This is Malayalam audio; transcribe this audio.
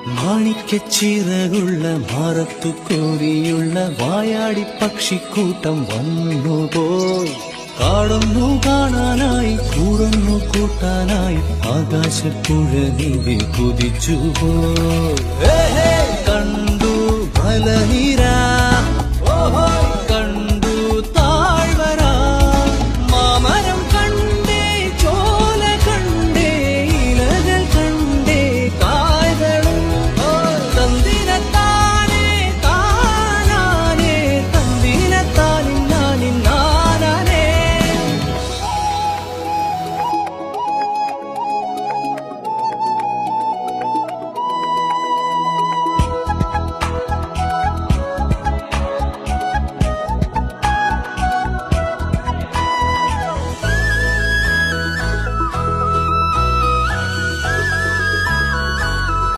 മാണിക്കച്ചിറകുള്ള മാറത്തു കോരിയുള്ള വായാടി പക്ഷിക്കൂട്ടം വന്നുപോയി. കാടൊന്നു കാണാനായി കൂടൊന്നു കൂട്ടാനായി ആകാശപ്പുഴ നീവി കുതിച്ചുപോയി. കണ്ടു മലനിര